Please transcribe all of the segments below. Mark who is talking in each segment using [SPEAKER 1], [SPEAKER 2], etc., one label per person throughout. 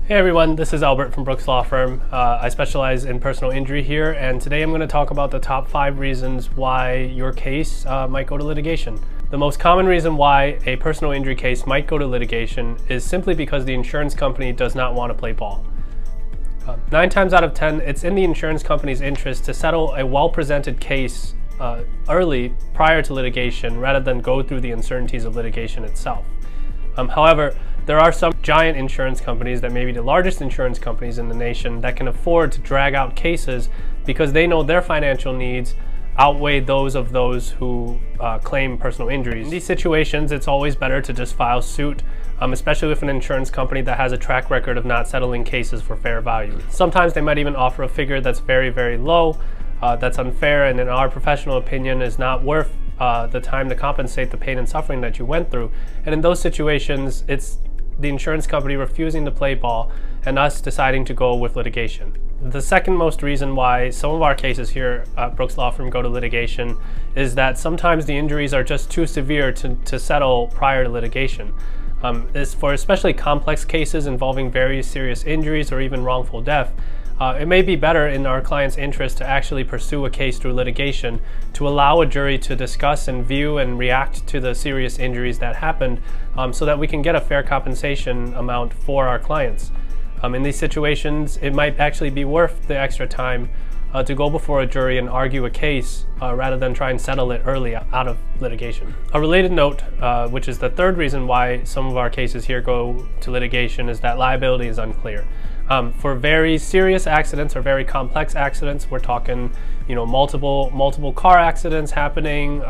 [SPEAKER 1] Hey everyone, this is Albert from Brooks Law Firm. I specialize in personal injury here, and today I'm going to talk about the top 5 reasons why your case might go to litigation. The most common reason why a personal injury case might go to litigation is simply because the insurance company does not want to play ball. 9 times out of 10, it's in the insurance company's interest to settle a well-presented case early prior to litigation rather than go through the uncertainties of litigation itself. However, there are some giant insurance companies that may be the largest insurance companies in the nation that can afford to drag out cases because they know their financial needs outweigh those of those who claim personal injuries. In these situations, it's always better to just file suit, especially with an insurance company that has a track record of not settling cases for fair value. Sometimes they might even offer a figure that's very, very low, that's unfair, and in our professional opinion is not worth the time to compensate the pain and suffering that you went through. And in those situations, it's the insurance company refusing to play ball and us deciding to go with litigation. The second most reason why some of our cases here at Brooks Law Firm go to litigation is that sometimes the injuries are just too severe to settle prior to litigation. For especially complex cases involving very serious injuries or even wrongful death, it may be better in our client's interest to actually pursue a case through litigation to allow a jury to discuss and view and react to the serious injuries that happened so that we can get a fair compensation amount for our clients. In these situations, it might actually be worth the extra time to go before a jury and argue a case rather than try and settle it early out of litigation. A related note, which is the third reason why some of our cases here go to litigation, is that liability is unclear. For very serious accidents or very complex accidents, we're talking, multiple car accidents happening,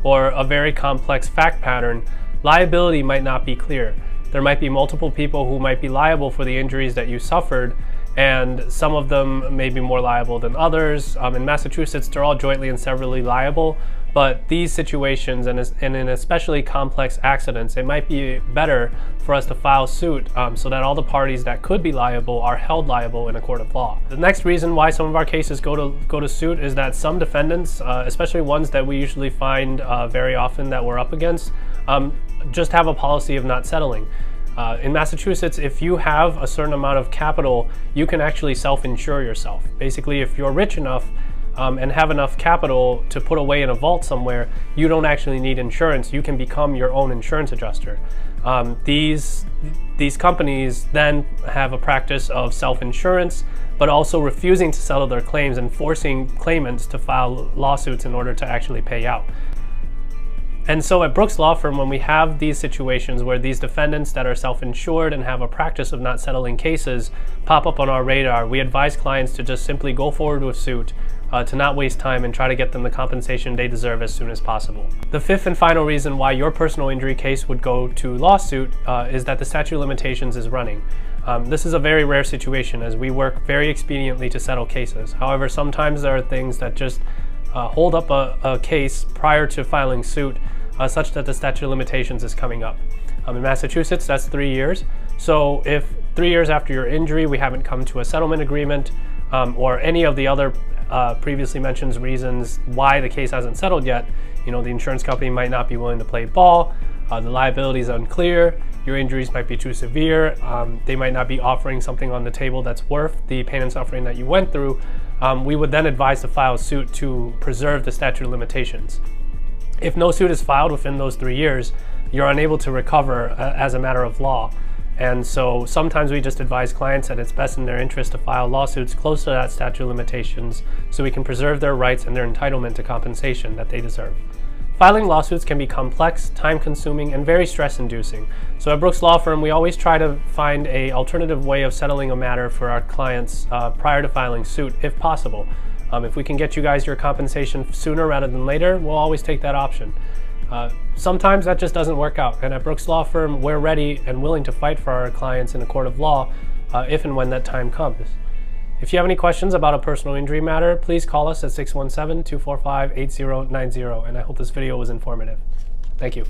[SPEAKER 1] or a very complex fact pattern, liability might not be clear. There might be multiple people who might be liable for the injuries that you suffered, and some of them may be more liable than others. In Massachusetts, they're all jointly and severally liable, but these situations, and in especially complex accidents, it might be better for us to file suit so that all the parties that could be liable are held liable in a court of law. The next reason why some of our cases go to suit is that some defendants, especially ones that we usually find very often that we're up against, just have a policy of not settling. In Massachusetts, if you have a certain amount of capital, you can actually self-insure yourself. Basically, if you're rich enough and have enough capital to put away in a vault somewhere, you don't actually need insurance. You can become your own insurance adjuster. These companies then have a practice of self-insurance, but also refusing to settle their claims and forcing claimants to file lawsuits in order to actually pay out. And so at Brooks Law Firm, when we have these situations where these defendants that are self-insured and have a practice of not settling cases pop up on our radar, we advise clients to just simply go forward with suit, to not waste time and try to get them the compensation they deserve as soon as possible. The fifth and final reason why your personal injury case would go to lawsuit is that the statute of limitations is running. This is a very rare situation as we work very expediently to settle cases. However, sometimes there are things that just hold up a case prior to filing suit, such that the statute of limitations is coming up. In Massachusetts, that's 3 years. So if 3 years after your injury we haven't come to a settlement agreement or any of the other previously mentioned reasons why the case hasn't settled yet, the insurance company might not be willing to play ball, the liability is unclear, your injuries might be too severe, they might not be offering something on the table that's worth the pain and suffering that you went through, we would then advise to file suit to preserve the statute of limitations. If no suit is filed within those 3 years, you're unable to recover as a matter of law. And so sometimes we just advise clients that it's best in their interest to file lawsuits close to that statute of limitations so we can preserve their rights and their entitlement to compensation that they deserve. Filing lawsuits can be complex, time-consuming, and very stress-inducing. So at Brooks Law Firm, we always try to find an alternative way of settling a matter for our clients prior to filing suit, if possible. If we can get you guys your compensation sooner rather than later, we'll always take that option. Sometimes that just doesn't work out, and at Brooks Law Firm, we're ready and willing to fight for our clients in a court of law if and when that time comes. If you have any questions about a personal injury matter, please call us at 617-245-8090, and I hope this video was informative. Thank you.